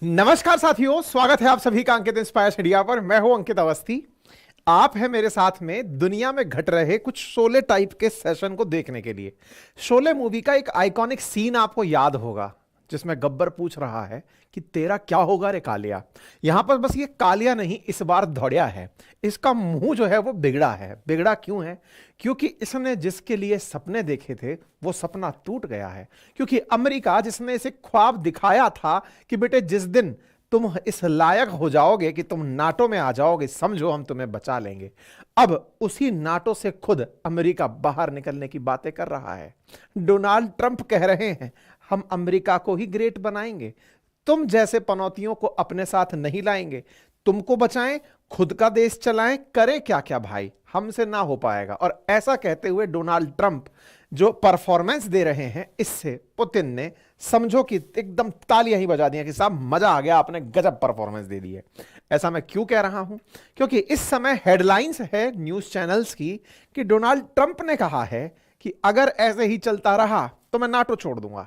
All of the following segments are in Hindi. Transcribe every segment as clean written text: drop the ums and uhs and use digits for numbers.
नमस्कार साथियों, स्वागत है आप सभी का अंकित इंस्पायर्स इंडिया पर। मैं हूं अंकित अवस्थी। आप हैं मेरे साथ में दुनिया में घट रहे कुछ शोले टाइप के सेशन को देखने के लिए। शोले मूवी का एक आइकॉनिक सीन आपको याद होगा जिसमें गब्बर पूछ रहा है कि तेरा क्या होगा रे कालिया। यहां पर बस ये कालिया नहीं, इस बार धौड़िया है। इसका मुंह जो है वो बिगड़ा है। बिगड़ा क्यों है? क्योंकि इसने जिसके लिए सपने देखे थे वो सपना टूट गया है। क्योंकि अमेरिका जिसने इसे ख्वाब दिखाया था कि बेटे जिस दिन तुम इस लायक हो जाओगे कि तुम नाटो में आ जाओगे, समझो हम तुम्हें बचा लेंगे, अब उसी नाटो से खुद अमेरिका बाहर निकलने की बातें कर रहा है। डोनाल्ड ट्रंप कह रहे हैं हम अमेरिका को ही ग्रेट बनाएंगे, तुम जैसे पनौतियों को अपने साथ नहीं लाएंगे, तुमको बचाएं, खुद का देश चलाएं, करें क्या क्या भाई, हमसे ना हो पाएगा। और ऐसा कहते हुए डोनाल्ड ट्रंप जो परफॉर्मेंस दे रहे हैं, इससे पुतिन ने समझो कि एकदम तालियां ही बजा दी कि साहब मजा आ गया, आपने गजब परफॉर्मेंस दे दी है। ऐसा मैं क्यों कह रहा हूं? क्योंकि इस समय हेडलाइंस है न्यूज चैनल्स की कि डोनाल्ड ट्रंप ने कहा है कि अगर ऐसे ही चलता रहा तो मैं नाटो छोड़ दूंगा।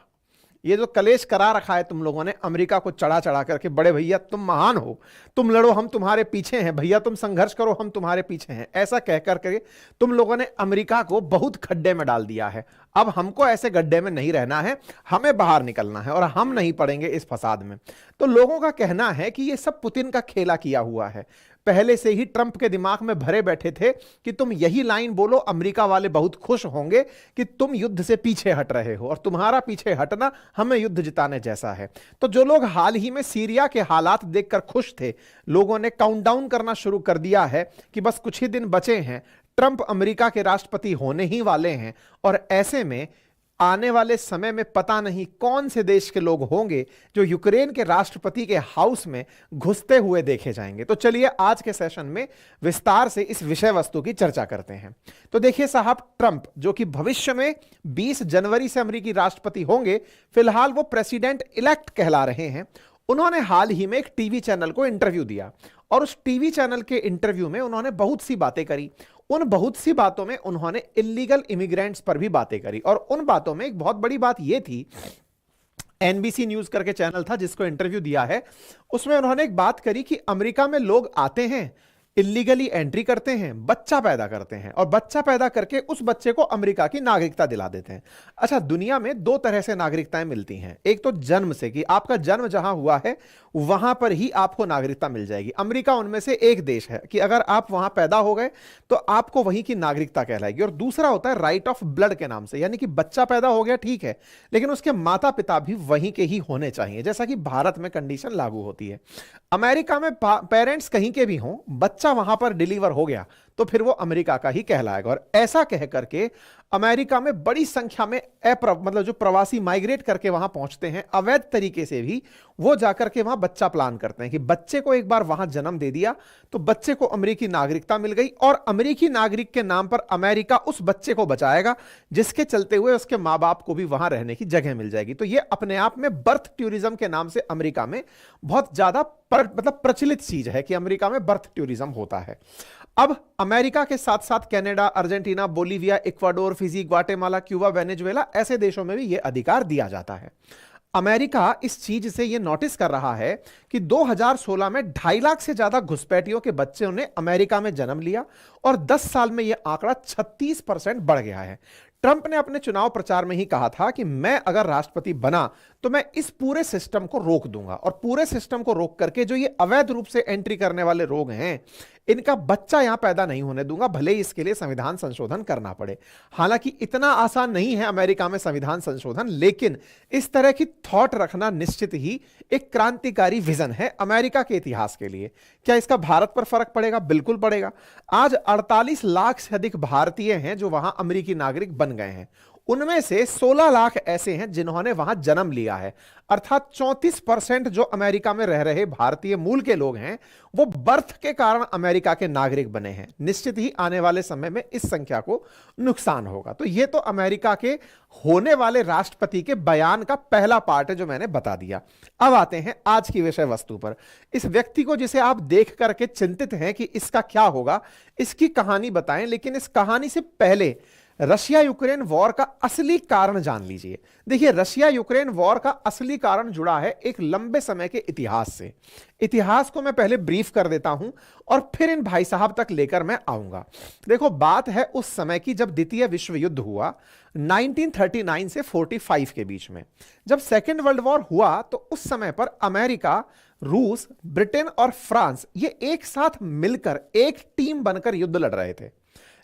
ये जो कलेश करा रखा है तुम लोगों ने अमेरिका को चढ़ा चढ़ा करके, बड़े भैया तुम महान हो, तुम लड़ो हम तुम्हारे पीछे हैं, भैया तुम संघर्ष करो हम तुम्हारे पीछे हैं, ऐसा कह करके तुम लोगों ने अमेरिका को बहुत खड्डे में डाल दिया है। अब हमको ऐसे गड्ढे में नहीं रहना है, हमें बाहर निकलना है और हम नहीं पड़ेंगे इस फसाद में। तो लोगों का कहना है कि ये सब पुतिन का खेला किया हुआ है। पहले से ही ट्रंप के दिमाग में भरे बैठे थे कि तुम यही लाइन बोलो, अमेरिका वाले बहुत खुश होंगे कि तुम युद्ध से पीछे हट रहे हो और तुम्हारा पीछे हटना हमें युद्ध जिताने जैसा है। तो जो लोग हाल ही में सीरिया के हालात देखकर खुश थे, लोगों ने काउंटडाउन करना शुरू कर दिया है कि बस कुछ ही दिन बचे हैं, ट्रंप अमेरिका के राष्ट्रपति होने ही वाले हैं। और ऐसे में आने वाले समय में पता नहीं कौन से देश के लोग होंगे जो यूक्रेन के राष्ट्रपति के हाउस में घुसते हुए देखे जाएंगे। तो चलिए आज के सेशन में विस्तार से इस विषय वस्तु की चर्चा करते हैं। तो देखिए साहब, ट्रंप जो कि भविष्य में 20 जनवरी से अमेरिकी राष्ट्रपति होंगे, फिलहाल वो प्रेसिडेंट इलेक्ट कहला रहे हैं। उन्होंने हाल ही में एक टीवी चैनल को इंटरव्यू दिया और उस टीवी चैनल के इंटरव्यू में उन्होंने बहुत सी बातें करी। उन बहुत सी बातों में उन्होंने इलीगल इमिग्रेंट्स पर भी बातें करी और उन बातों में एक बहुत बड़ी बात यह थी, एनबीसी न्यूज करके चैनल था जिसको इंटरव्यू दिया है, उसमें उन्होंने एक बात करी कि अमेरिका में लोग आते हैं, इलीगली एंट्री करते हैं, बच्चा पैदा करते हैं और बच्चा पैदा करके उस बच्चे को अमेरिका की नागरिकता दिला देते हैं। अच्छा, दुनिया में दो तरह से नागरिकताएं मिलती हैं। एक तो जन्म से, कि आपका जन्म जहां हुआ है वहां पर ही आपको नागरिकता मिल जाएगी। अमेरिका उनमें से एक देश है कि अगर आप वहां पैदा हो गए तो आपको वहीं की नागरिकता कहलाएगी। और दूसरा होता है राइट ऑफ ब्लड के नाम से, यानी कि बच्चा पैदा हो गया ठीक है, लेकिन उसके माता पिता भी वहीं के ही होने चाहिए, जैसा कि भारत में कंडीशन लागू होती है। अमेरिका में पेरेंट्स कहीं के भी हों, बच्चा वहां पर डिलीवर हो गया तो फिर वो अमेरिका का ही कहलाएगा। और ऐसा कह करके अमेरिका में बड़ी संख्या में मतलब जो प्रवासी माइग्रेट करके वहां पहुंचते हैं अवैध तरीके से भी, वो जाकर के वहां बच्चा प्लान करते हैं कि बच्चे को एक बार वहां जन्म दे दिया तो बच्चे को अमेरिकी नागरिकता मिल गई और अमेरिकी नागरिक के नाम पर अमेरिका उस बच्चे को बचाएगा, जिसके चलते हुए उसके मां बाप को भी वहां रहने की जगह मिल जाएगी। तो ये अपने आप में बर्थ टूरिज्म के नाम से अमेरिका में बहुत ज्यादा मतलब प्रचलित चीज है कि अमेरिका में बर्थ टूरिज्म होता है। अब अमेरिका के साथ साथ Canada, Argentina, Bolivia, Ecuador, Fiji, Guatemala, Cuba, Venezuela, ऐसे देशों में भी यह अधिकार दिया जाता है। अमेरिका इस चीज से यह नोटिस कर रहा है कि 2016 में 2.5 लाख से ज्यादा घुसपैठियों के बच्चों ने अमेरिका में जन्म लिया और 10 साल में यह आंकड़ा 36% बढ़ गया है। ट्रंप ने अपने चुनाव प्रचार में ही कहा था कि मैं अगर राष्ट्रपति बना तो मैं इस पूरे सिस्टम को रोक दूंगा और पूरे सिस्टम को रोक करके जो ये अवैध रूप से एंट्री करने वाले लोग हैं, इनका बच्चा यहां पैदा नहीं होने दूंगा, भले ही इसके लिए संविधान संशोधन करना पड़े। हालांकि इतना आसान नहीं है अमेरिका में संविधान संशोधन, लेकिन इस तरह की थॉट रखना निश्चित ही एक क्रांतिकारी विजन है अमेरिका के इतिहास के लिए। क्या इसका भारत पर फर्क पड़ेगा? बिल्कुल पड़ेगा। आज 48 लाख से अधिक भारतीय हैं जो वहां अमेरिकी नागरिक बन गए हैं। उनमें से 16 लाख ऐसे हैं जिन्होंने वहां जन्म लिया है, अर्थात 34% जो अमेरिका में रह रहे भारतीय मूल के लोग हैं वो बर्थ के कारण अमेरिका के नागरिक बने हैं। निश्चित ही आने वाले समय में इस संख्या को नुकसान होगा। तो यह तो अमेरिका के होने वाले राष्ट्रपति के बयान का पहला पार्ट है जो मैंने बता दिया। अब आते हैं आज की विषय वस्तु पर। इस व्यक्ति को जिसे आप देख करके चिंतित हैं कि इसका क्या होगा, इसकी कहानी बताएं, लेकिन इस कहानी से पहले रशिया यूक्रेन वॉर का असली कारण जान लीजिए। देखिए, रशिया यूक्रेन वॉर का असली कारण जुड़ा है एक लंबे समय के इतिहास से। इतिहास को मैं पहले ब्रीफ कर देता हूं और फिर इन भाई साहब तक लेकर मैं आऊंगा। देखो, बात है उस समय की जब द्वितीय विश्व युद्ध हुआ 1939 से 45 के बीच में। जब सेकेंड वर्ल्ड वॉर हुआ तो उस समय पर अमेरिका, रूस, ब्रिटेन और फ्रांस ये एक साथ मिलकर एक टीम बनकर युद्ध लड़ रहे थे।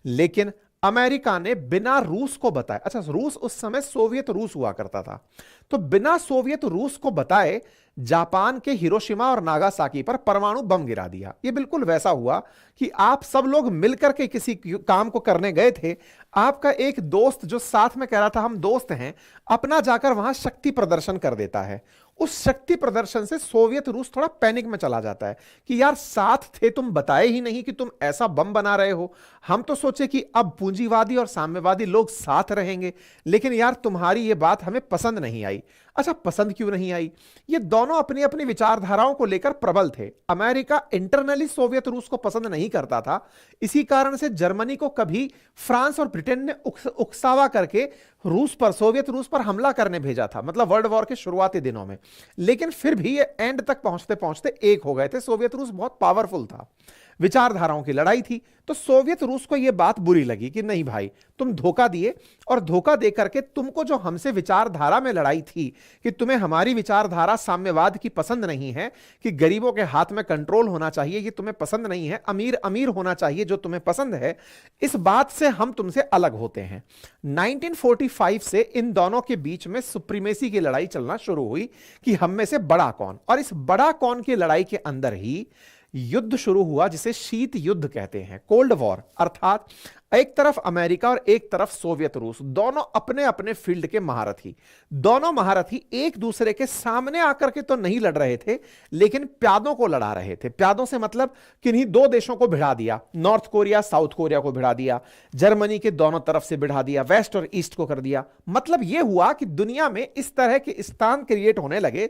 लेकिन अमेरिका ने बिना रूस को बताए, अच्छा रूस उस समय सोवियत रूस हुआ करता था, तो बिना सोवियत रूस को बताए जापान के हिरोशिमा और नागासाकी पर परमाणु बम गिरा दिया। यह बिल्कुल वैसा हुआ कि आप सब लोग मिलकर के किसी काम को करने गए थे, आपका एक दोस्त जो साथ में कह रहा था हम दोस्त हैं, अपना जाकर वहां शक्ति प्रदर्शन कर देता है। उस शक्ति प्रदर्शन से सोवियत रूस थोड़ा पैनिक में चला जाता है कि यार साथ थे, तुम बताए ही नहीं कि तुम ऐसा बम बना रहे हो। हम तो सोचे कि अब पूंजीवादी और साम्यवादी लोग साथ रहेंगे, लेकिन यार तुम्हारी ये बात हमें पसंद नहीं आई। अच्छा, पसंद क्यों नहीं आई? ये दोनों अपनी अपनी विचारधाराओं को लेकर प्रबल थे। अमेरिका इंटरनली सोवियत रूस को पसंद नहीं करता था, इसी कारण से जर्मनी को कभी फ्रांस और ब्रिटेन ने उकसावा करके रूस पर, सोवियत रूस पर हमला करने भेजा था, मतलब वर्ल्ड वॉर के शुरुआती दिनों में। लेकिन फिर भी ये एंड तक पहुंचते पहुंचते एक हो गए थे। सोवियत रूस बहुत पावरफुल था, विचारधाराओं की लड़ाई थी, तो सोवियत रूस को यह बात बुरी लगी कि नहीं भाई, तुम धोखा दिए, और धोखा दे करके तुमको जो हमसे विचारधारा में लड़ाई थी कि तुम्हें हमारी विचारधारा साम्यवाद की पसंद नहीं है, कि गरीबों के हाथ में कंट्रोल होना चाहिए, ये तुम्हें पसंद नहीं है, अमीर अमीर होना चाहिए जो तुम्हें पसंद है, इस बात से हम तुमसे अलग होते हैं। 1945 से इन दोनों के बीच में सुप्रीमेसी की लड़ाई चलना शुरू हुई कि हम में से बड़ा कौन, और इस बड़ा कौन की लड़ाई के अंदर ही युद्ध शुरू हुआ जिसे शीत युद्ध कहते हैं, कोल्ड वॉर। अर्थात एक तरफ अमेरिका और एक तरफ सोवियत रूस, दोनों अपने अपने फील्ड के महारथी। दोनों महारथी एक दूसरे के सामने आकर के तो नहीं लड़ रहे थे, लेकिन प्यादों को लड़ा रहे थे। प्यादों से मतलब किन्हीं दो देशों को भिड़ा दिया, नॉर्थ कोरिया साउथ कोरिया को भिड़ा दिया, जर्मनी के दोनों तरफ से भिड़ा दिया, वेस्ट और ईस्ट को कर दिया। मतलब यह हुआ कि दुनिया में इस तरह के स्थान क्रिएट होने लगे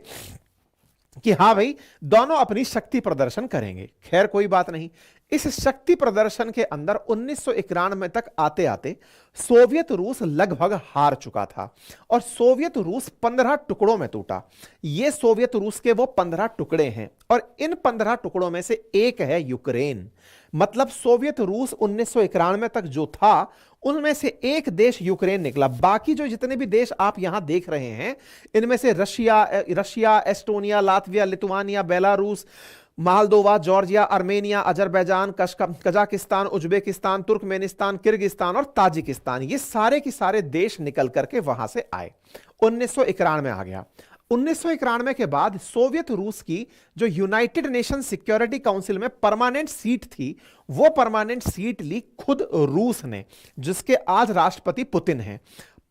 कि हां भाई, दोनों अपनी शक्ति प्रदर्शन करेंगे। खैर कोई बात नहीं, इस शक्ति प्रदर्शन के अंदर 1991 तक आते आते सोवियत रूस लगभग हार चुका था और सोवियत रूस 15 टुकड़ों में टूटा। ये सोवियत रूस के वो 15 टुकड़े हैं और इन 15 टुकड़ों में से एक है यूक्रेन। मतलब सोवियत रूस 1991 तक जो था उनमें से एक देश यूक्रेन निकला। बाकी जो जितने भी देश आप यहां देख रहे हैं, इनमें से Russia, Estonia, Latvia, Lithuania, Belarus, Moldova, Georgia, Armenia, Azerbaijan, Kazakhstan, Uzbekistan, Turkmenistan, Kyrgyzstan और ताजिकिस्तान, ये सारे के सारे देश निकल करके वहां से आए। 1991 आ गया। 1991 के बाद सोवियत रूस की जो यूनाइटेड नेशन सिक्योरिटी काउंसिल में परमानेंट सीट थी, वो परमानेंट सीट ली खुद रूस ने, जिसके आज राष्ट्रपति पुतिन हैं।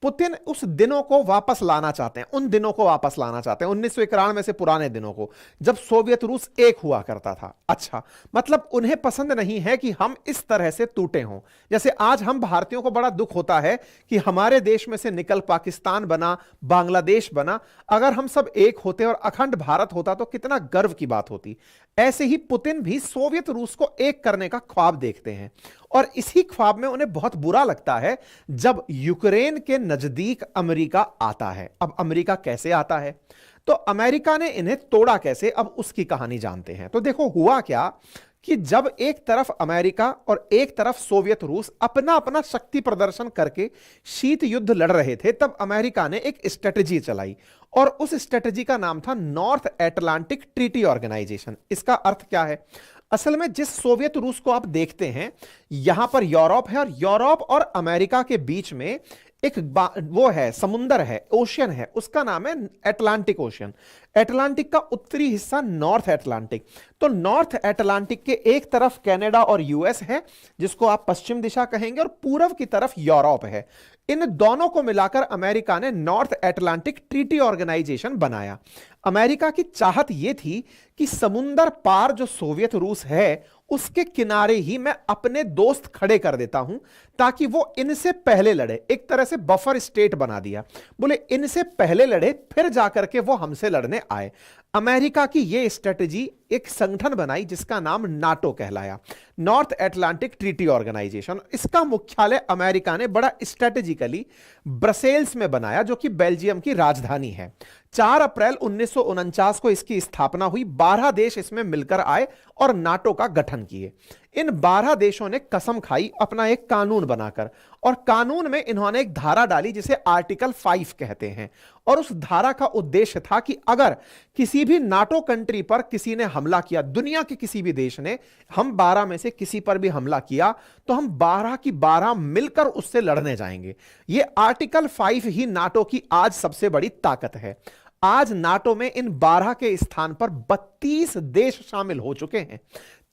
पुतिन उस दिनों को वापस लाना चाहते हैं, उन दिनों को वापस लाना चाहते हैं, 1991 से पुराने दिनों को, जब सोवियत रूस एक हुआ करता था। अच्छा, मतलब उन्हें पसंद नहीं है कि हम इस तरह से टूटे हों। जैसे आज हम भारतीयों को बड़ा दुख होता है कि हमारे देश में से निकल पाकिस्तान बना, बांग्लादेश बना। अगर हम सब एक होते और अखंड भारत होता तो कितना गर्व की बात होती। ऐसे ही पुतिन भी सोवियत रूस को एक करने का ख्वाब देखते हैं और इसी ख्वाब में उन्हें बहुत बुरा लगता है जब यूक्रेन के नजदीक अमेरिका आता है। अब अमेरिका कैसे आता है, तो अमेरिका ने इन्हें तोड़ा कैसे, अब उसकी कहानी जानते हैं। तो देखो हुआ क्या कि जब एक तरफ अमेरिका और एक तरफ सोवियत रूस अपना अपना शक्ति प्रदर्शन करके शीत युद्ध लड़ रहे थे, तब अमेरिका ने एक स्ट्रेटजी चलाई और उस स्ट्रेटजी का नाम था नॉर्थ एटलांटिक ट्रीटी ऑर्गेनाइजेशन। इसका अर्थ क्या है? असल में जिस सोवियत रूस को आप देखते हैं, यहां पर यूरोप है और यूरोप और अमेरिका के बीच में एक वो है, समुंदर है, ओशियन है, उसका नाम है अटलांटिक ओशियन। अटलांटिक का उत्तरी हिस्सा नॉर्थ अटलांटिक। तो नॉर्थ अटलांटिक के एक तरफ कनाडा और यूएस है, जिसको आप पश्चिम दिशा कहेंगे, और पूर्व की तरफ यूरोप है। इन दोनों को मिलाकर अमेरिका ने नॉर्थ अटलांटिक ट्रीटी ऑर्गेनाइजेशन बनाया। अमेरिका की चाहत यह थी कि समुंदर पार जो सोवियत रूस है उसके किनारे ही मैं अपने दोस्त खड़े कर देता हूं ताकि वो इनसे पहले लड़े। एक तरह से बफर स्टेट बना दिया, बोले इनसे पहले लड़े फिर जाकर के वो हमसे लड़ने आए। अमेरिका की ये स्ट्रेटजी एक संगठन बनाई जिसका नाम नाटो कहलाया, नॉर्थ एटलांटिक ट्रीटी ऑर्गेनाइजेशन। इसका मुख्यालय अमेरिका ने बड़ा स्ट्रेटेजिकली ब्रसेल्स में बनाया जो कि बेल्जियम की राजधानी है। 4 अप्रैल 1949 को इसकी स्थापना हुई। 12 देश इसमें मिलकर आए और नाटो का गठन किए। इन 12 देशों ने कसम खाई अपना एक कानून बनाकर, और कानून में इन्होंने एक धारा डाली जिसे आर्टिकल 5 कहते हैं। और उस धारा का उद्देश्य था कि अगर किसी भी नाटो कंट्री पर किसी ने हमला किया, दुनिया के किसी भी देश ने, हम 12 में से किसी पर भी हमला किया तो हम 12 की 12 मिलकर उससे लड़ने जाएंगे। यह आर्टिकल 5 ही नाटो की आज सबसे बड़ी ताकत है। आज नाटो में इन 12 के स्थान पर 32 देश शामिल हो चुके हैं।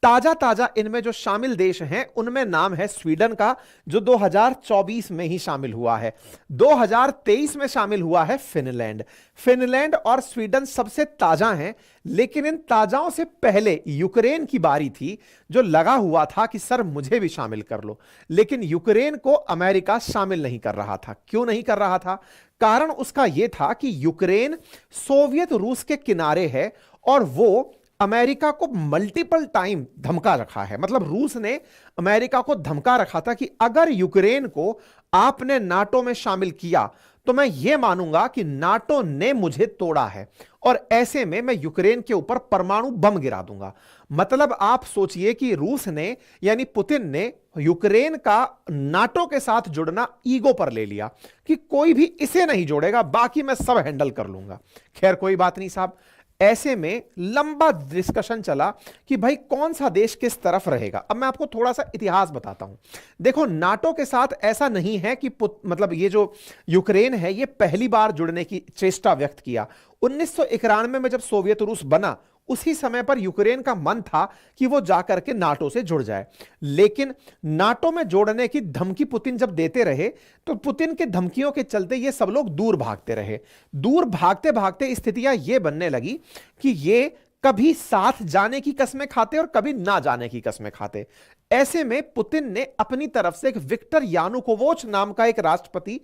ताजा ताजा इनमें जो शामिल देश हैं उनमें नाम है स्वीडन का, जो 2024 में ही शामिल हुआ है। 2023 में शामिल हुआ है फिनलैंड। फिनलैंड और स्वीडन सबसे ताजा हैं, लेकिन इन ताजाओं से पहले यूक्रेन की बारी थी जो लगा हुआ था कि सर मुझे भी शामिल कर लो। लेकिन यूक्रेन को अमेरिका शामिल नहीं कर रहा था। क्यों नहीं कर रहा था? कारण उसका यह था कि यूक्रेन सोवियत रूस के किनारे है और वो अमेरिका को मल्टीपल टाइम धमका रखा है। मतलब रूस ने अमेरिका को धमका रखा था कि अगर यूक्रेन को आपने नाटो में शामिल किया तो मैं यह मानूंगा कि नाटो ने मुझे तोड़ा है, और ऐसे में मैं यूक्रेन के ऊपर परमाणु बम गिरा दूंगा। मतलब आप सोचिए कि रूस ने यानी पुतिन ने यूक्रेन का नाटो के साथ जुड़ना ईगो पर ले लिया कि कोई भी इसे नहीं जोड़ेगा, बाकी मैं सब हैंडल कर लूंगा। खैर कोई बात नहीं साहब, ऐसे में लंबा डिस्कशन चला कि भाई कौन सा देश किस तरफ रहेगा। अब मैं आपको थोड़ा सा इतिहास बताता हूं। देखो, नाटो के साथ ऐसा नहीं है कि मतलब ये जो यूक्रेन है ये पहली बार जुड़ने की चेष्टा व्यक्त किया। 1991 में जब सोवियत रूस बना उसी समय पर यूक्रेन का मन था कि वो जाकर के नाटो से जुड़ जाए, लेकिन नाटो में जोड़ने की धमकी पुतिन जब देते रहे तो पुतिन के धमकियों के चलते ये सब लोग दूर भागते रहे। दूर भागते भागते स्थितियां ये बनने लगी कि ये कभी साथ जाने की कस्में खाते और कभी ना जाने की कस्में खाते। ऐसे में पुतिन ने अपनी तरफ से एक विक्टर यानुकोविच नाम का एक राष्ट्रपति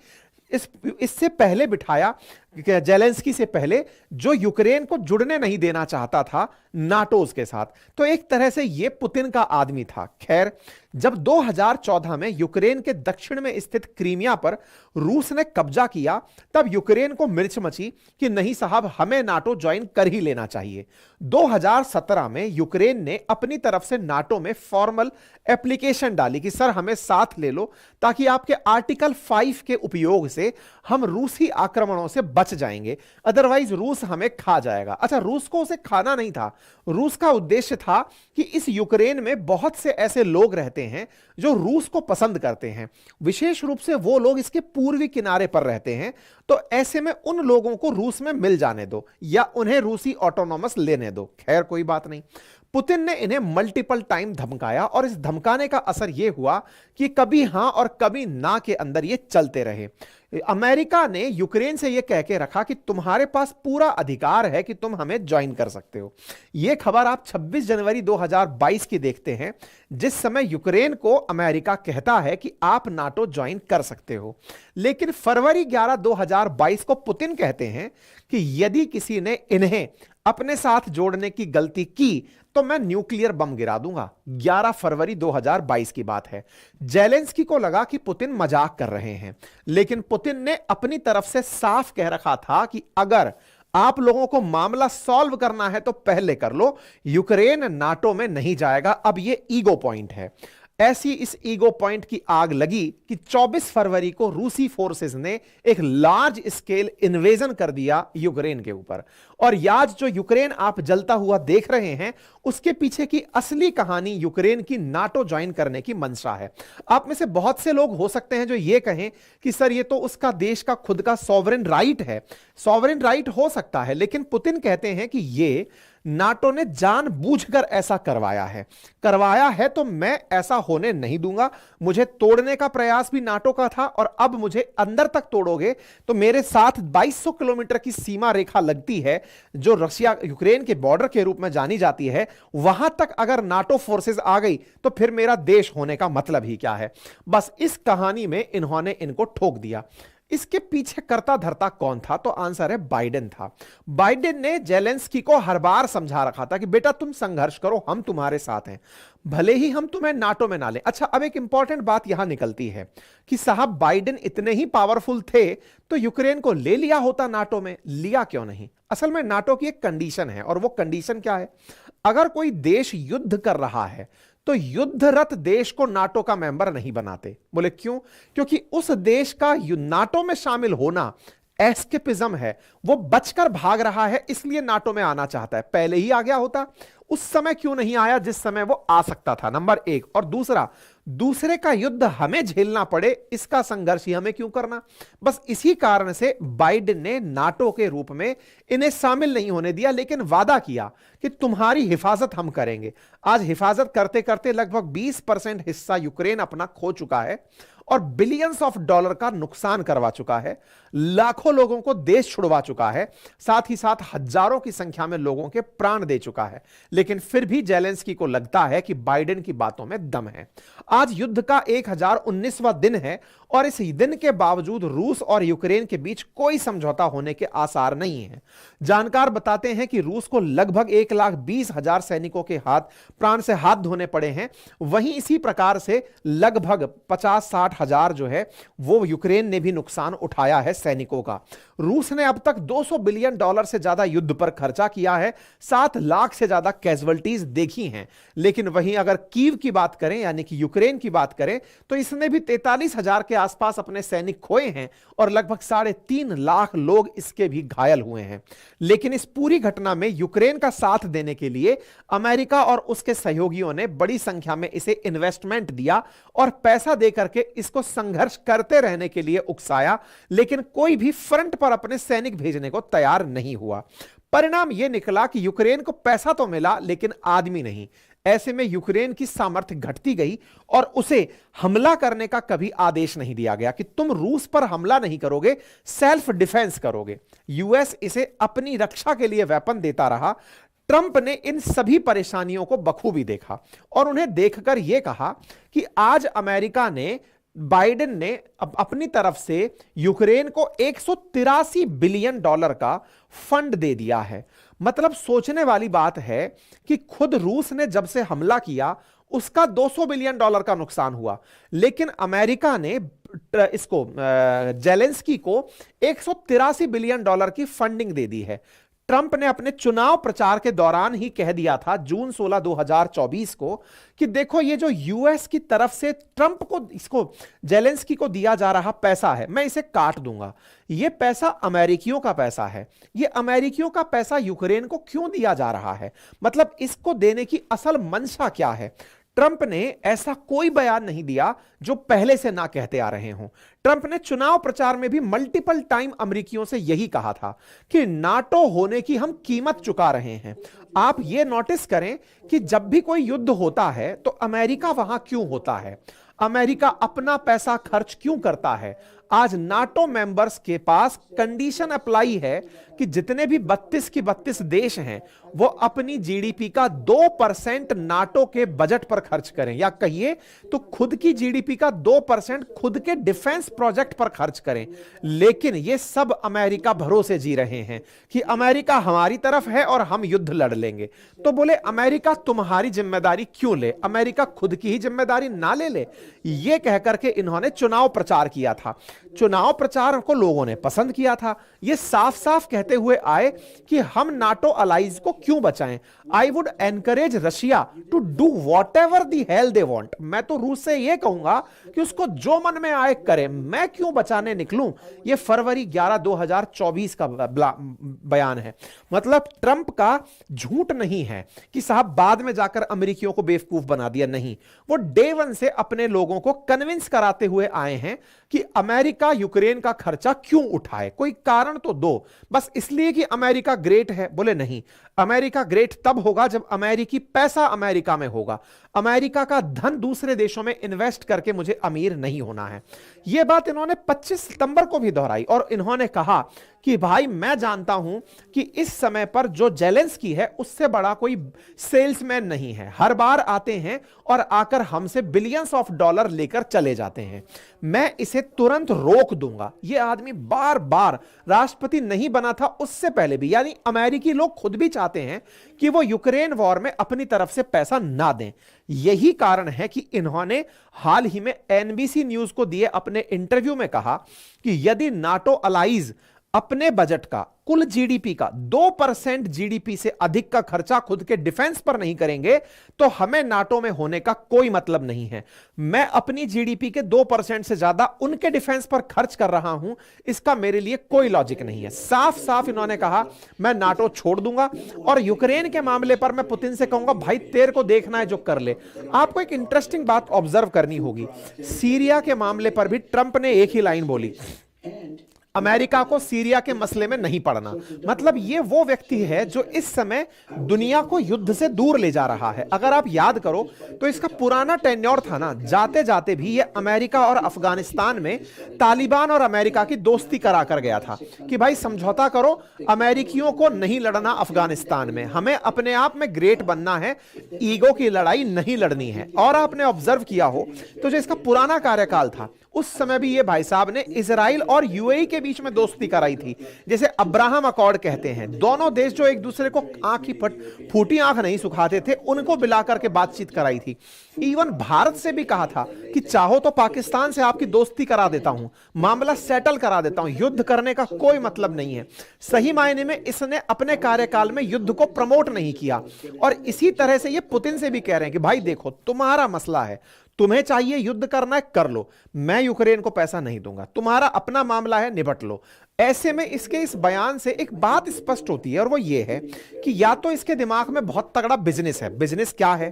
इससे पहले बिठाया, जेलेंस्की से पहले, जो यूक्रेन को जुड़ने नहीं देना चाहता था नाटोज के साथ। तो एक तरह से यह पुतिन का आदमी था। खैर, जब 2014 में यूक्रेन के दक्षिण में स्थित क्रीमिया पर रूस ने कब्जा किया तब यूक्रेन को मिर्च मची कि नहीं साहब, हमें नाटो ज्वाइन कर ही लेना चाहिए। 2017 में यूक्रेन ने अपनी तरफ से नाटो में फॉर्मल एप्लीकेशन डाली कि सर हमें साथ ले लो ताकि आपके आर्टिकल 5 के उपयोग से हम रूसी आक्रमणों से बच जाएंगे, अदरवाइज रूस हमें खा जाएगा। अच्छा, रूस को उसे खाना नहीं था। रूस का उद्देश्य था कि इस यूक्रेन में बहुत से ऐसे लोग रहते हैं जो रूस को पसंद करते हैं, विशेष रूप से वो लोग इसके पूर्वी किनारे पर रहते हैं। तो ऐसे में उन लोगों को रूस में मिल जाने दो या उन्हें रूसी ऑटोनॉमस लेने दो। खैर कोई बात नहीं, पुतिन ने इन्हें मल्टीपल टाइम धमकाया और इस धमकाने का असर यह हुआ कि कभी हां और कभी ना के अंदर ये चलते रहे। अमेरिका ने यूक्रेन से यह कह के रखा कि तुम्हारे पास पूरा अधिकार है कि तुम हमें ज्वाइन कर सकते हो। यह खबर आप 26 जनवरी 2022 की देखते हैं, जिस समय यूक्रेन को अमेरिका कहता है कि आप नाटो ज्वाइन कर सकते हो। लेकिन फरवरी 11 2022 को पुतिन कहते हैं कि यदि किसी ने इन्हें अपने साथ जोड़ने की गलती की तो मैं न्यूक्लियर बम गिरा दूंगा। 11 फरवरी 2022 की बात है। जेलेंस्की को लगा कि पुतिन मजाक कर रहे हैं, लेकिन पुतिन ने अपनी तरफ से साफ कह रखा था कि अगर आप लोगों को मामला सॉल्व करना है तो पहले कर लो, यूक्रेन नाटो में नहीं जाएगा। अब यह ईगो पॉइंट है। ऐसी इस ईगो पॉइंट की आग लगी कि 24 फरवरी को रूसी फोर्सेस ने एक लार्ज स्केल इन्वेजन कर दिया यूक्रेन के ऊपर। और आज जो यूक्रेन आप जलता हुआ देख रहे हैं उसके पीछे की असली कहानी यूक्रेन की नाटो ज्वाइन करने की मंशा है। आप में से बहुत से लोग हो सकते हैं जो ये कहें कि सर ये तो उसका देश का खुद का सॉवरेन राइट है। सॉवरेन राइट हो सकता है, लेकिन पुतिन कहते हैं कि ये नाटो ने जानबूझकर ऐसा करवाया है तो मैं ऐसा होने नहीं दूंगा। मुझे तोड़ने का प्रयास भी नाटो का था और अब मुझे अंदर तक तोड़ोगे तो मेरे साथ 2200 किलोमीटर की सीमा रेखा लगती है जो रशिया यूक्रेन के बॉर्डर के रूप में जानी जाती है। वहां तक अगर नाटो फोर्सेस आ गई तो फिर मेरा देश होने का मतलब ही क्या है। बस इस कहानी में इन्होंने इनको ठोक दिया। इसके पीछे करता धरता कौन था? तो आंसर है बाइडेन था। बाइडेन ने जेलेंस्की को हर बार समझा रखा था कि बेटा तुम संघर्ष करो, हम तुम्हारे साथ हैं, भले ही हम तुम्हें नाटो में ना लें। अच्छा, अब एक इंपॉर्टेंट बात यहां निकलती है कि साहब बाइडेन इतने ही पावरफुल थे तो यूक्रेन को ले लिया होता नाटो में, लिया क्यों नहीं? असल में नाटो की एक कंडीशन है और वो कंडीशन क्या है? अगर कोई देश युद्ध कर रहा है तो युद्धरत देश को नाटो का मेंबर नहीं बनाते। बोले क्यों? क्योंकि उस देश का नाटो में शामिल होना एस्केपिज्म है, वो बचकर भाग रहा है इसलिए नाटो में आना चाहता है। पहले ही आ गया होता, उस समय क्यों नहीं आया जिस समय वो आ सकता था? नंबर एक। और दूसरा, दूसरे का युद्ध हमें झेलना पड़े इसका संघर्ष ही हमें क्यों करना? बस इसी कारण से बाइडेन ने नाटो के रूप में इन्हें शामिल नहीं होने दिया, लेकिन वादा किया कि तुम्हारी हिफाजत हम करेंगे। आज हिफाजत करते करते लगभग 20% हिस्सा यूक्रेन अपना खो चुका है और बिलियंस ऑफ डॉलर का नुकसान करवा चुका है, लाखों लोगों को देश छुड़वा चुका है, साथ ही साथ हजारों की संख्या में लोगों के प्राण दे चुका है। लेकिन फिर भी जेलेंस्की को लगता है कि बाइडेन की बातों में दम है। आज युद्ध का 1019वां दिन है और इस दिन के बावजूद रूस और यूक्रेन के बीच कोई समझौता होने के आसार नहीं है। जानकार बताते हैं कि रूस को लगभग 1,20,000 सैनिकों के प्राण से हाथ धोने पड़े हैं। वहीं इसी प्रकार से लगभग 50-60 हजार जो है वो यूक्रेन ने भी नुकसान उठाया है सैनिकों का। रूस ने अब तक $200 बिलियन से ज्यादा युद्ध पर खर्चा किया है, 7 लाख से ज्यादा कैजुअल्टीज देखी हैं। लेकिन वहीं अगर कीव की बात करें यानी कि यूक्रेन की बात करें तो इसने भी 43,000 के आसपास अपने सैनिक खोए हैं और लगभग 3.5 लाख लोग इसके भी घायल हुए हैं। लेकिन इस पूरी घटना में यूक्रेन का साथ देने के लिए अमेरिका और उसके सहयोगियों ने बड़ी संख्या में इसे इन्वेस्टमेंट दिया और पैसा देकर के इसको संघर्ष करते रहने के लिए उकसाया, लेकिन कोई भी फ्रंट पर अपने सैनिक भेजने को तैयार नहीं हुआ। परिणाम यह निकला कि यूक्रेन को पैसा तो मिला लेकिन आदमी नहीं। ऐसे में यूक्रेन की सामर्थ्य घटती गई और उसे हमला करने का कभी आदेश नहीं दिया गया कि तुम रूस पर हमला नहीं करोगे, सेल्फ डिफेंस करोगे। यूएस इसे अपनी रक्षा के लिए वेपन देता रहा। ट्रंप ने इन सभी परेशानियों को बखूबी देखा और उन्हें देखकर यह कहा कि आज अमेरिका ने, बाइडेन ने अपनी तरफ से यूक्रेन को $183 बिलियन का फंड दे दिया है। मतलब सोचने वाली बात है कि खुद रूस ने जब से हमला किया उसका $200 बिलियन का नुकसान हुआ, लेकिन अमेरिका ने इसको जेलेंस्की को $183 बिलियन की फंडिंग दे दी है। ट्रंप ने अपने चुनाव प्रचार के दौरान ही कह दिया था जून 16, 2024 को कि देखो ये जो यूएस की तरफ से ट्रंप को, इसको जेलेंस्की को दिया जा रहा पैसा है, मैं इसे काट दूंगा। ये पैसा अमेरिकियों का पैसा है। ये अमेरिकियों का पैसा यूक्रेन को क्यों दिया जा रहा है? मतलब इसको देने की असल मंशा क्या है? ट्रंप ने ऐसा कोई बयान नहीं दिया जो पहले से ना कहते आ रहे हों। ट्रंप ने चुनाव प्रचार में भी मल्टीपल टाइम अमेरिकियों से यही कहा था कि नाटो होने की हम कीमत चुका रहे हैं। आप यह नोटिस करें कि जब भी कोई युद्ध होता है तो अमेरिका वहां क्यों होता है? अमेरिका अपना पैसा खर्च क्यों करता है? आज नाटो मेंबर्स के पास कंडीशन अप्लाई है कि जितने भी 32 की 32 देश हैं वो अपनी जीडीपी का 2% नाटो के बजट पर खर्च करें, या कहिए तो खुद की जीडीपी का 2% खुद के डिफेंस प्रोजेक्ट पर खर्च करें। लेकिन ये सब अमेरिका भरोसे जी रहे हैं कि अमेरिका हमारी तरफ है और हम युद्ध लड़ लेंगे। तो बोले अमेरिका तुम्हारी जिम्मेदारी क्यों ले, अमेरिका खुद की ही जिम्मेदारी ना ले। यह कहकर के इन्होंने चुनाव प्रचार किया था। चुनाव प्रचार को लोगों ने पसंद किया था। यह साफ साफ कहते हुए आए कि हम नाटो अलाइज को क्यों बचाएं। I would encourage Russia to do whatever the hell they want. मैं तो रूस से यह कहूंगा कि उसको जो मन में आए करे, मैं क्यों बचाने निकलूं। यह फरवरी 11, 2024 का बयान है। मतलब ट्रंप का झूठ नहीं है कि साहब बाद में जाकर अमेरिकियों को बेवकूफ बना दिया, नहीं। वो डे वन से अपने लोगों को कन्विंस कराते हुए आए हैं कि अमेरिका यूक्रेन का खर्चा क्यों उठाए, कोई कारण तो दो। बस इसलिए कि अमेरिका ग्रेट है? बोले नहीं, अमेरिका ग्रेट तब होगा जब अमेरिकी पैसा अमेरिका में होगा। अमेरिका का धन दूसरे देशों में इन्वेस्ट करके मुझे अमीर नहीं होना है। यह बात इन्होंने 25 सितंबर को भी दोहराई और इन्होंने कहा कि भाई मैं जानता हूं कि इस समय पर जो जेलेंस्की है उससे बड़ा कोई सेल्समैन नहीं है, हर बार आते हैं और आकर हमसे बिलियंस ऑफ डॉलर लेकर चले जाते हैं, मैं इसे तुरंत रोक दूंगा। यह आदमी बार बार राष्ट्रपति नहीं बना था उससे पहले भी, यानी अमेरिकी लोग खुद भी चाहते हैं कि वो यूक्रेन वॉर में अपनी तरफ से पैसा ना दें। यही कारण है कि इन्होंने हाल ही में एनबीसी न्यूज को दिए अपने इंटरव्यू में कहा कि यदि नाटो अलाइज अपने बजट का, कुल जीडीपी का 2% जीडीपी से अधिक का खर्चा खुद के डिफेंस पर नहीं करेंगे तो हमें नाटो में होने का कोई मतलब नहीं है। मैं अपनी जीडीपी के 2% से ज्यादा उनके डिफेंस पर खर्च कर रहा हूं, इसका मेरे लिए कोई लॉजिक नहीं है। साफ साफ इन्होंने कहा मैं नाटो छोड़ दूंगा और यूक्रेन के मामले पर मैं पुतिन से कहूंगा भाई तेरे को देखना है जो कर ले। आपको एक इंटरेस्टिंग बात ऑब्जर्व करनी होगी, सीरिया के मामले पर भी ट्रंप ने एक ही लाइन बोली, अमेरिका को सीरिया के मसले में नहीं पड़ना। मतलब ये वो व्यक्ति है जो इस समय दुनिया को युद्ध से दूर ले जा रहा है। अगर आप याद करो तो इसका पुराना टेन्योर था ना, जाते जाते भी ये अमेरिका और अफगानिस्तान में तालिबान और अमेरिका की दोस्ती करा कर गया था कि भाई समझौता करो, अमेरिकियों को नहीं लड़ना अफगानिस्तान में, हमें अपने आप में ग्रेट बनना है, ईगो की लड़ाई नहीं लड़नी है। और आपने ऑब्जर्व किया हो तो जो इसका पुराना कार्यकाल था उस समय भी ये भाई साहब ने इजराइल और यूएई के बीच में दोस्ती कराई थी, जैसे अब्राहम अकॉर्ड कहते हैं। दोनों देश जो एक दूसरे को आंख की फूटी आंख नहीं सुखाते थे, उनको मिला करके बातचीत कराई थी। इवन भारत से भी कहा था कि चाहो तो पाकिस्तान से आपकी दोस्ती करा देता हूं, मामला सेटल करा देता हूं, युद्ध करने का कोई मतलब नहीं है। सही मायने में इसने अपने कार्यकाल में युद्ध को प्रमोट नहीं किया। और इसी तरह से ये पुतिन से भी कह रहे हैं कि भाई देखो तुम्हारा मसला है, तुम्हें चाहिए युद्ध करना है कर लो, मैं यूक्रेन को पैसा नहीं दूंगा, तुम्हारा अपना मामला है निपट लो। ऐसे में इसके इस बयान से एक बात स्पष्ट होती है और वो ये है कि या तो इसके दिमाग में बहुत तगड़ा बिजनेस है। बिजनेस क्या है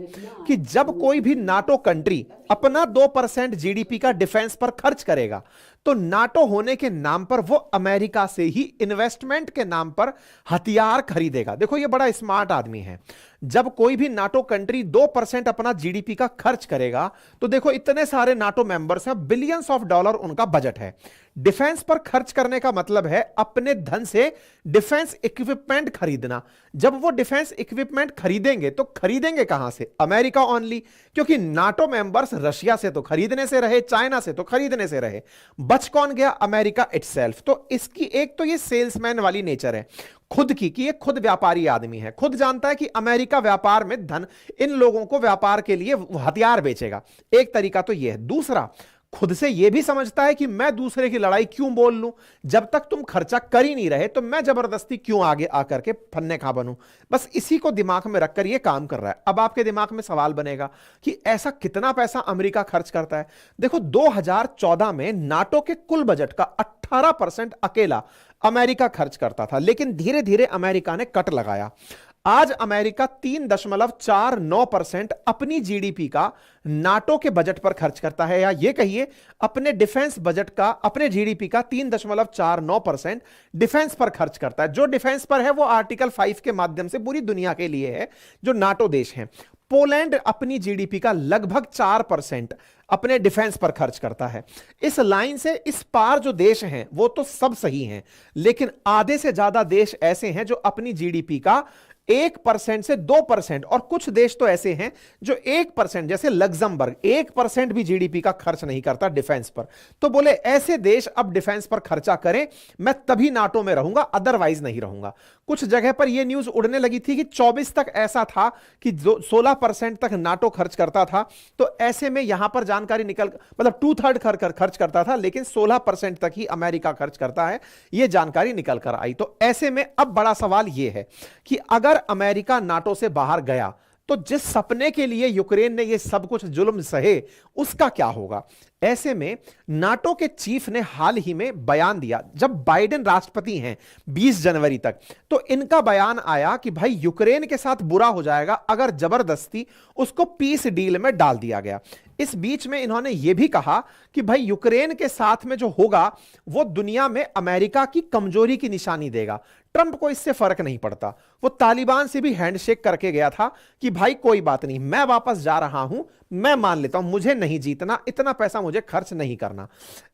कि जब कोई भी नाटो कंट्री अपना 2% जीडीपी का डिफेंस पर खर्च करेगा तो नाटो होने के नाम पर वो अमेरिका से ही इन्वेस्टमेंट के नाम पर हथियार खरीदेगा। देखो ये बड़ा स्मार्ट आदमी है। जब कोई भी नाटो कंट्री 2% अपना जीडीपी का खर्च करेगा तो देखो इतने सारे नाटो मेंबर्स हैं, बिलियंस ऑफ डॉलर उनका बजट है। डिफेंस पर खर्च करने का मतलब है अपने धन से डिफेंस इक्विपमेंट खरीदना। जब वो डिफेंस इक्विपमेंट खरीदेंगे तो खरीदेंगे कहां से? अमेरिका ओनली, क्योंकि नाटो मेंबर्स रशिया से तो खरीदने से रहे, चाइना से तो खरीदने से रहे, बच कौन गया? America itself. तो इसकी एक तो ये सेल्समैन वाली नेचर है खुद की, कि ये खुद व्यापारी आदमी है, खुद जानता है कि अमेरिका व्यापार में धन, इन लोगों को व्यापार के लिए हथियार बेचेगा। एक तरीका तो ये है। दूसरा, खुद से यह भी समझता है कि मैं दूसरे की लड़ाई क्यों बोल लूं, जब तक तुम खर्चा कर ही नहीं रहे तो मैं जबरदस्ती क्यों आगे आकर के फन्ने खा बनूं। बस इसी को दिमाग में रखकर यह काम कर रहा है। अब आपके दिमाग में सवाल बनेगा कि ऐसा कितना पैसा अमेरिका खर्च करता है। देखो 2014 में नाटो के कुल बजट का 18% अकेला अमेरिका खर्च करता था, लेकिन धीरे धीरे अमेरिका ने कट लगाया। आज अमेरिका 3.49% अपनी जीडीपी का नाटो के बजट पर खर्च करता है, या ये कहिए अपने डिफेंस बजट का, अपने जीडीपी का 3.49% डिफेंस पर खर्च करता है। जो डिफेंस पर है वो आर्टिकल 5 के माध्यम से पूरी दुनिया के लिए है, जो नाटो देश हैं। पोलैंड अपनी जीडीपी का लगभग 4% अपने डिफेंस पर खर्च करता है। इस लाइन से इस पार जो देश हैं वो तो सब सही हैं, लेकिन आधे से ज्यादा देश ऐसे हैं जो अपनी जीडीपी का 1% से 2%, और कुछ देश तो ऐसे हैं जो 1%, जैसे लग्जमबर्ग 1% भी जीडीपी का खर्च नहीं करता डिफेंस पर। तो बोले ऐसे देश अब डिफेंस पर खर्चा करें, मैं तभी नाटो में रहूंगा, अदरवाइज नहीं रहूंगा। कुछ जगह पर यह न्यूज उड़ने लगी थी कि 24 तक ऐसा था कि 16% तक नाटो खर्च करता था। तो ऐसे में यहां पर जानकारी निकल, मतलब 2/3 खर्च करता था, लेकिन 16% तक ही अमेरिका खर्च करता है, यह जानकारी निकल कर आई। तो ऐसे में अब बड़ा सवाल यह है कि अगर अमेरिका नाटो से बाहर गया तो जिस सपने के लिए यूक्रेन ने ये सब कुछ जुल्म सहे, उसका क्या होगा? ऐसे में नाटो के चीफ ने हाल ही में बयान दिया, जब बाइडेन राष्ट्रपति हैं 20 जनवरी तक, तो इनका बयान आया कि भाई यूक्रेन के साथ बुरा हो जाएगा अगर जबरदस्ती उसको पीस डील में डाल दिया गया। इस बीच में इन्होंने यह भी कहा कि भाई यूक्रेन के साथ में जो होगा वो दुनिया में अमेरिका की कमजोरी की निशानी देगा। ट्रंप को इससे फर्क नहीं पड़ता, वो तालिबान से भी हैंडशेक करके गया था कि भाई कोई बात नहीं, मैं वापस जा रहा हूं, मैं मान लेता हूं, मुझे नहीं जीतना, इतना पैसा मुझे खर्च नहीं करना।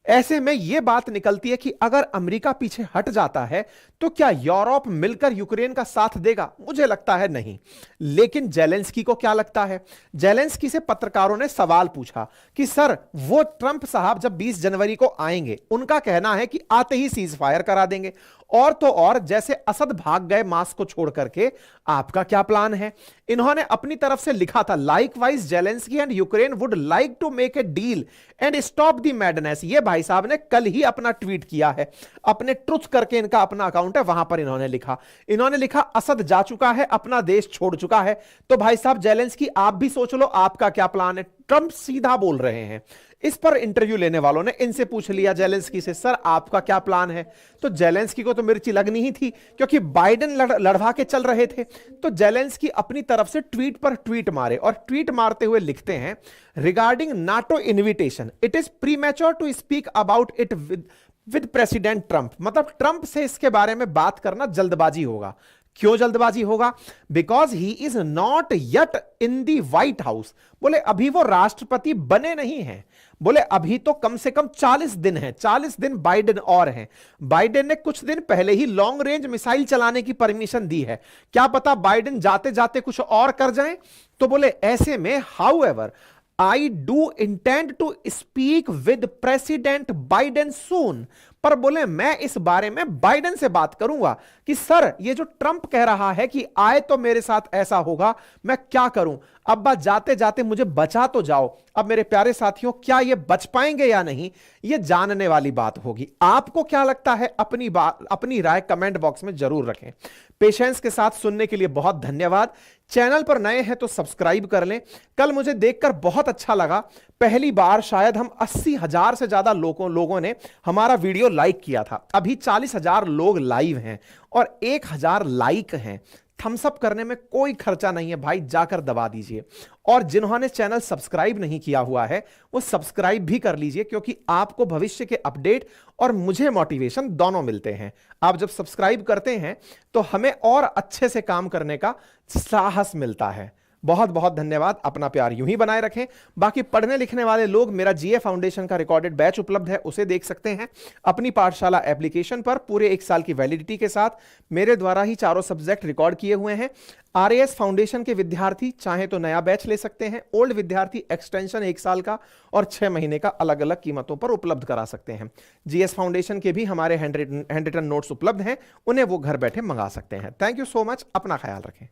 ऐसे में यह बात निकलती है कि अगर अमेरिका पीछे हट जाता है तो क्या यूरोप मिलकर यूक्रेन का साथ देगा? मुझे लगता है नहीं। लेकिन जेलेंस्की को क्या लगता है? जेलेंस्की से पत्रकारों ने सवाल पूछा कि सर, वो ट्रंप साहब जब 20 जनवरी को आएंगे, उनका कहना है कि आते ही सीज फायर करा देंगे, और तो और जैसे असद भाग गए मास्क को छोड़ करके, आपका क्या प्लान है? इन्होंने अपनी तरफ से लिखा था, likewise Zelensky and Ukraine would like to make a deal and stop the madness. ये भाई साहब ने कल ही अपना ट्वीट किया है, अपने ट्रुथ करके इनका अपना अकाउंट है, वहां पर इन्होंने लिखा असद जा चुका है, अपना देश छोड़ चुका है। तो भाई साहब जेलेंस्की, आप भी सोच लो आपका क्या प्लान है। ट्रंप सीधा बोल रहे हैं। इस पर इंटरव्यू लेने वालों ने इनसे पूछ लिया जेलेंस्की से, सर आपका क्या प्लान है? तो जेलेंस्की को तो मिर्ची लगनी ही थी, क्योंकि बाइडेन लड़वा के चल रहे थे। तो जेलेंस्की अपनी तरफ से ट्वीट पर ट्वीट मारे, और ट्वीट मारते हुए लिखते हैं, regarding NATO invitation it is premature to speak about it with President Trump. मतलब ट्रंप से इसके बारे में बात करना जल्दबाजी होगा। क्यों जल्दबाजी होगा? Because he is not yet in the white house. बोले अभी वो राष्ट्रपति बने नहीं हैं। बोले अभी तो कम से कम 40 दिन है, 40 दिन बाइडेन और हैं। बाइडेन ने कुछ दिन पहले ही लॉन्ग रेंज मिसाइल चलाने की परमिशन दी है, क्या पता बाइडेन जाते जाते कुछ और कर जाएं। तो बोले ऐसे में however I do intend to speak with President Biden soon. पर बोले मैं इस बारे में बाइडेन से बात करूंगा कि सर, ये जो ट्रंप कह रहा है कि आए तो मेरे साथ ऐसा होगा, मैं क्या करूं? अब्बा जाते जाते मुझे बचा तो जाओ। अब मेरे प्यारे साथियों, क्या ये बच पाएंगे या नहीं, ये जानने वाली बात होगी। आपको क्या लगता है? अपनी राय कमेंट बॉक्स में जरूर रखें। पेशेंस के साथ सुनने के लिए बहुत धन्यवाद। चैनल पर नए हैं तो सब्सक्राइब कर लें। कल मुझे देखकर बहुत अच्छा लगा, पहली बार शायद हम 80,000 से ज्यादा लोगों ने हमारा वीडियो लाइक किया था। अभी 40,000 लोग लाइव हैं और 1,000 लाइक हैं। थम्स अप करने में कोई खर्चा नहीं है भाई, जाकर दबा दीजिए। और जिन्होंने चैनल सब्सक्राइब नहीं किया हुआ है वो सब्सक्राइब भी कर लीजिए, क्योंकि आपको भविष्य के अपडेट और मुझे मोटिवेशन दोनों मिलते हैं। आप जब सब्सक्राइब करते हैं तो हमें और अच्छे से काम करने का साहस मिलता है। बहुत बहुत धन्यवाद। अपना प्यार यूं ही बनाए रखें। बाकी पढ़ने लिखने वाले लोग मेरा जीए फाउंडेशन का रिकॉर्डेड बैच उपलब्ध है, उसे देख सकते हैं अपनी पाठशाला एप्लीकेशन पर। पूरे 1 साल की वैलिडिटी के साथ मेरे द्वारा ही चारों सब्जेक्ट रिकॉर्ड किए हुए हैं। आरएएस फाउंडेशन के विद्यार्थी चाहे तो नया बैच ले सकते हैं। ओल्ड विद्यार्थी एक्सटेंशन 1 साल का और 6 महीने का अलग अलग कीमतों पर उपलब्ध करा सकते हैं। जीएस फाउंडेशन के भी हमारे हैंड रिटन नोट्स उपलब्ध हैं, उन्हें वो घर बैठे मंगा सकते हैं। Thank you so much. अपना ख्याल रखें।